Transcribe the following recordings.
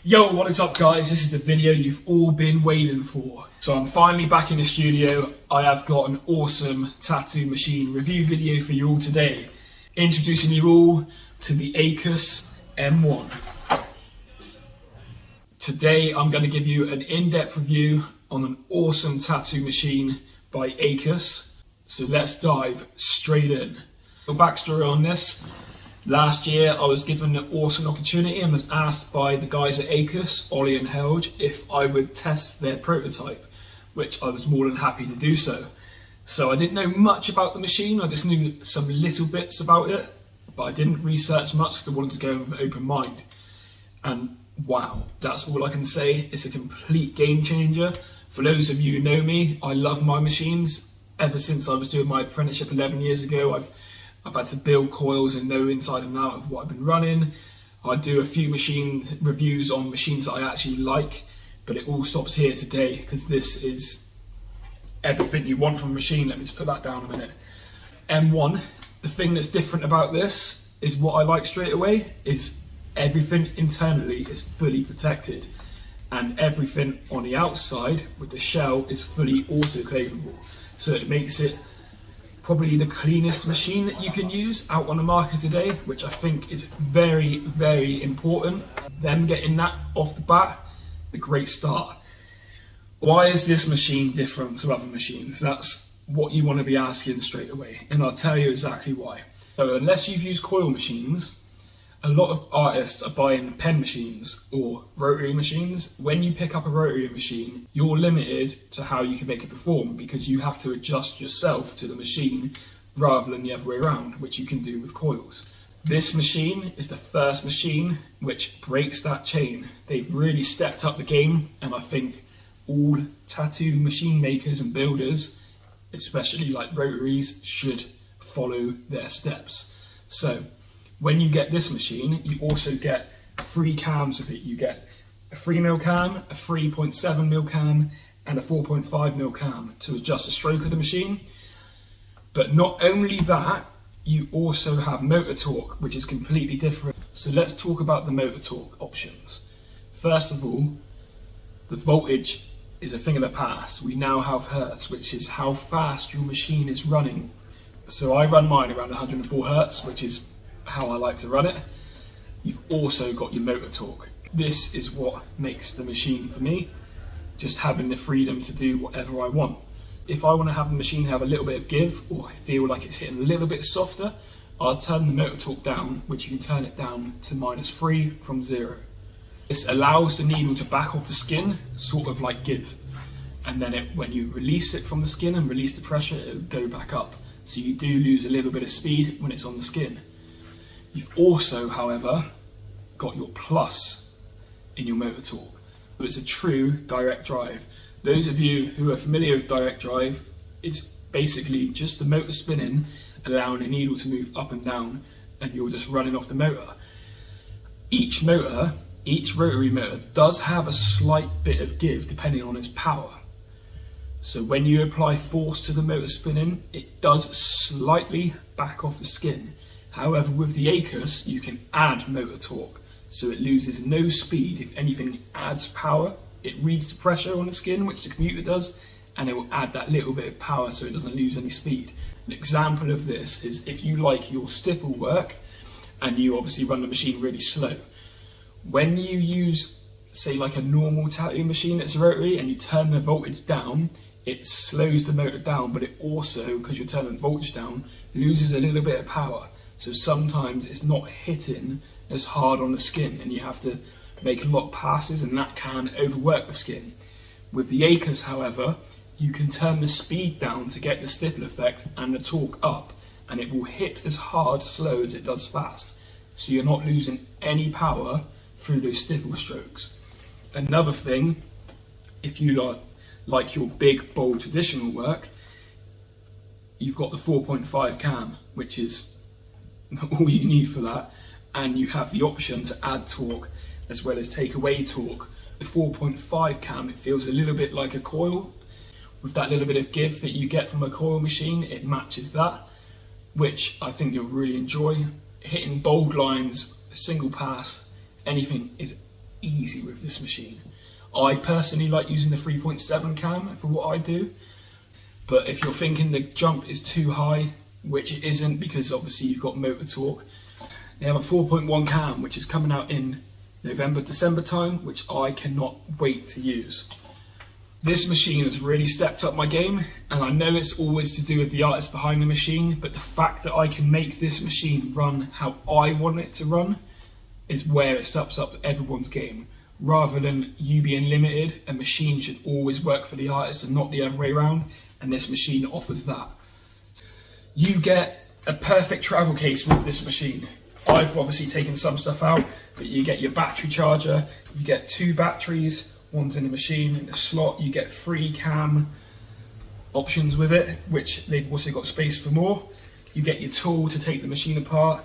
Yo, what is up guys? This is the video you've all been waiting for. So I'm finally back in the studio. I have got an awesome tattoo machine review video for you all today. Introducing you all to the Acus M1. Today I'm going to give you an in-depth review on an awesome tattoo machine by Acus. So let's dive straight in. The backstory on this. Last year I was given an awesome opportunity and was asked by the guys at Acus, Ollie and Helge, if I would test their prototype, which I was more than happy to do so. So I didn't know much about the machine, I just knew some little bits about it, but I didn't research much because I wanted to go in with an open mind. And wow, that's all I can say. It's a complete game changer. For those of you who know me, I love my machines. Ever since I was doing my apprenticeship 11 years ago, I've had to build coils and know inside and out of what I've been running. I do a few machine reviews on machines that I actually like, but it all stops here today because this is everything you want from a machine. Let me just put that down a minute. M1, the thing that's different about this is what I like straight away is everything internally is fully protected and everything on the outside with the shell is fully autoclavable. So it makes it probably the cleanest machine that you can use out on the market today, which I think is very, very important. Them getting that off the bat, a great start. Why is this machine different to other machines? That's what you want to be asking straight away, and I'll tell you exactly why. So unless you've used coil machines, a lot of artists are buying pen machines or rotary machines. When you pick up a rotary machine, you're limited to how you can make it perform because you have to adjust yourself to the machine rather than the other way around, which you can do with coils. This machine is the first machine which breaks that chain. They've really stepped up the game, and I think all tattoo machine makers and builders, especially like rotaries, should follow their steps. So when you get this machine, you also get 3 cams with it. You get a 3mm cam, a 3.7mm cam, and a 4.5mm cam to adjust the stroke of the machine. But not only that, you also have motor torque, which is completely different. So let's talk about the motor torque options. First of all, the voltage is a thing of the past. We now have hertz, which is how fast your machine is running. So I run mine around 104 hertz, which is how I like to run it. You've also got your motor torque. This is what makes the machine for me, just having the freedom to do whatever I want. If I want to have the machine have a little bit of give, or I feel like it's hitting a little bit softer, I'll turn the motor torque down, which you can turn it down to -3 from 0. This allows the needle to back off the skin, sort of like give, and then when you release it from the skin and release the pressure, it'll go back up. So you do lose a little bit of speed when it's on the skin. You've also, however, got your plus in your motor torque. So it's a true direct drive. Those of you who are familiar with direct drive, it's basically just the motor spinning, allowing the needle to move up and down, and you're just running off the motor. Each rotary motor does have a slight bit of give depending on its power. So when you apply force to the motor spinning, it does slightly back off the skin. However, with the Acus, you can add motor torque, so it loses no speed. If anything adds power, it reads the pressure on the skin, which the computer does, and it will add that little bit of power so it doesn't lose any speed. An example of this is if you like your stipple work, and you obviously run the machine really slow. When you use, say like a normal tattoo machine that's rotary, and you turn the voltage down, it slows the motor down, but it also, because you're turning the voltage down, loses a little bit of power. So sometimes it's not hitting as hard on the skin and you have to make a lot of passes, and that can overwork the skin. With the Acus, however, you can turn the speed down to get the stipple effect and the torque up, and it will hit as hard slow as it does fast. So you're not losing any power through those stipple strokes. Another thing, if you like your big, bold, traditional work, you've got the 4.5 cam, which is all you need for that, and you have the option to add torque as well as take away torque. The 4.5 cam, it feels a little bit like a coil. With that little bit of give that you get from a coil machine, it matches that, which I think you'll really enjoy. Hitting bold lines, single pass, anything is easy with this machine. I personally like using the 3.7 cam for what I do, but if you're thinking the jump is too high, which it isn't because obviously you've got motor torque, they have a 4.1 cam which is coming out in November, December time, which I cannot wait to use. This machine has really stepped up my game, and I know it's always to do with the artist behind the machine, but the fact that I can make this machine run how I want it to run is where it steps up everyone's game. Rather than you being limited, a machine should always work for the artist and not the other way around, and this machine offers that. You get a perfect travel case with this machine. I've obviously taken some stuff out, but you get your battery charger, you get 2 batteries, one's in the machine, in the slot, you get 3 cam options with it, which they've also got space for more. You get your tool to take the machine apart,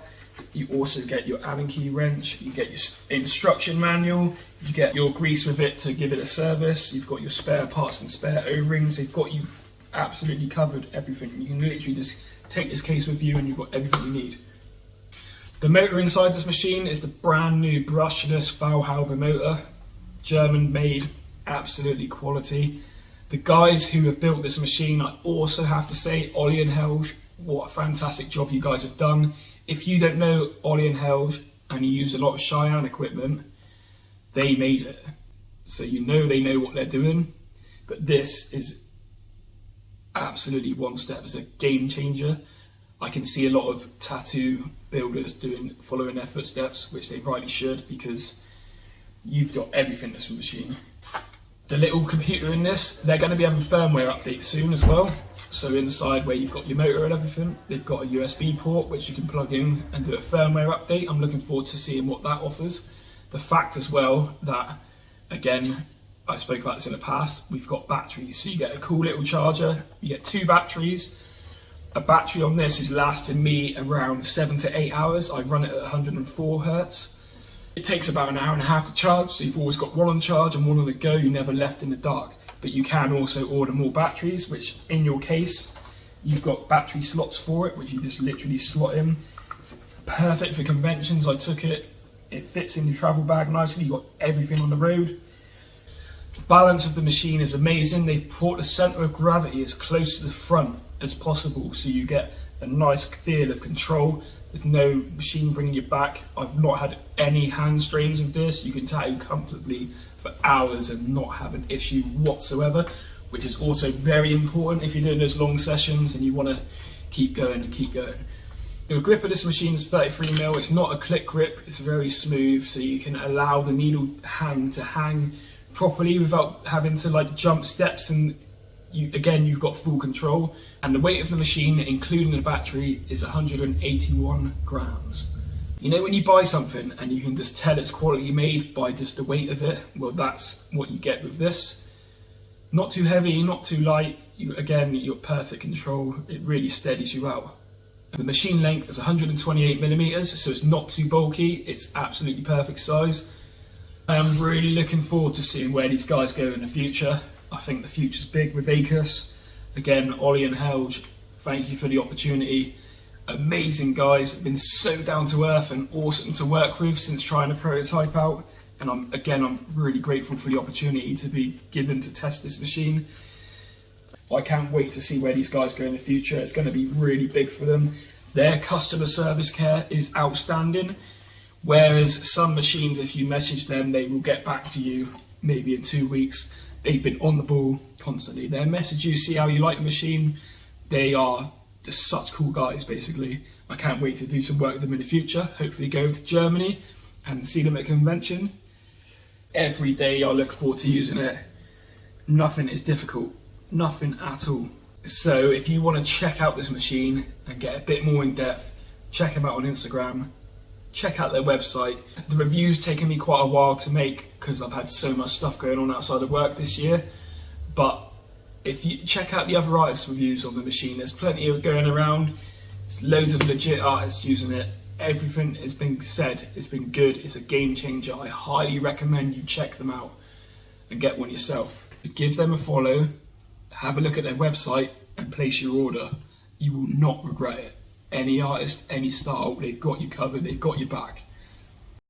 you also get your Allen key wrench, you get your instruction manual, you get your grease with it to give it a service, you've got your spare parts and spare O-rings, they've got you absolutely covered everything. You can literally just take this case with you and you've got everything you need. The motor inside this machine is the brand new brushless Faulhaber motor, German made, absolutely quality. The guys who have built this machine, I also have to say, Ollie and Helge, what a fantastic job you guys have done. If you don't know Ollie and Helge and you use a lot of Cheyenne equipment, they made it. So you know they know what they're doing, but this is absolutely one step. It's a game changer. I can see a lot of tattoo builders following their footsteps, which they rightly should, because you've got everything in this machine. The little computer in this, they're going to be having firmware updates soon as well. So inside where you've got your motor and everything, they've got a USB port which you can plug in and do a firmware update. I'm looking forward to seeing what that offers. The fact as well that, again, I spoke about this in the past, we've got batteries. So you get a cool little charger, you get 2 batteries. A battery on this is lasting me around 7 to 8 hours. I run it at 104 Hertz. It takes about an hour and a half to charge, so you've always got one on charge and one on the go. You're never left in the dark. But you can also order more batteries, which in your case, you've got battery slots for it, which you just literally slot in. It's perfect for conventions. I took it, it fits in your travel bag nicely. You've got everything on the road. The balance of the machine is amazing. They've brought the center of gravity as close to the front as possible, so you get a nice feel of control. There's no machine bringing you back. I've not had any hand strains with this. You can tattoo comfortably for hours and not have an issue whatsoever, which is also very important if you're doing those long sessions and you want to keep going and keep going. The grip of this machine is 33mm. It's not a click grip, it's very smooth, so you can allow the needle to hang properly without having to like jump steps, and you've got full control. And the weight of the machine, including the battery, is 181 grams. You know when you buy something and you can just tell it's quality made by just the weight of it? Well, that's what you get with this. Not too heavy, not too light. You're perfect control. It really steadies you out. The machine length is 128mm, so it's not too bulky. It's absolutely perfect size. I am really looking forward to seeing where these guys go in the future. I think the future's big with Acus. Again, Ollie and Helge, thank you for the opportunity. Amazing guys, have been so down to earth and awesome to work with since trying to prototype out. And I'm really grateful for the opportunity to be given to test this machine. I can't wait to see where these guys go in the future. It's going to be really big for them. Their customer service care is outstanding. Whereas some machines, if you message them, they will get back to you maybe in 2 weeks. They've been on the ball constantly. They'll message you, see how you like the machine. They are just such cool guys, basically. I can't wait to do some work with them in the future. Hopefully go to Germany and see them at a convention. Every day I look forward to using it. Nothing is difficult, nothing at all. So if you want to check out this machine and get a bit more in depth, check them out on Instagram. Check out their website. The review's taken me quite a while to make because I've had so much stuff going on outside of work this year. But if you check out the other artists' reviews on the machine, there's plenty of going around. There's loads of legit artists using it. Everything has been said, it's been good, it's a game changer. I highly recommend you check them out and get one yourself. Give them a follow, have a look at their website and place your order. You will not regret it. Any artist, any style, they've got you covered, they've got your back.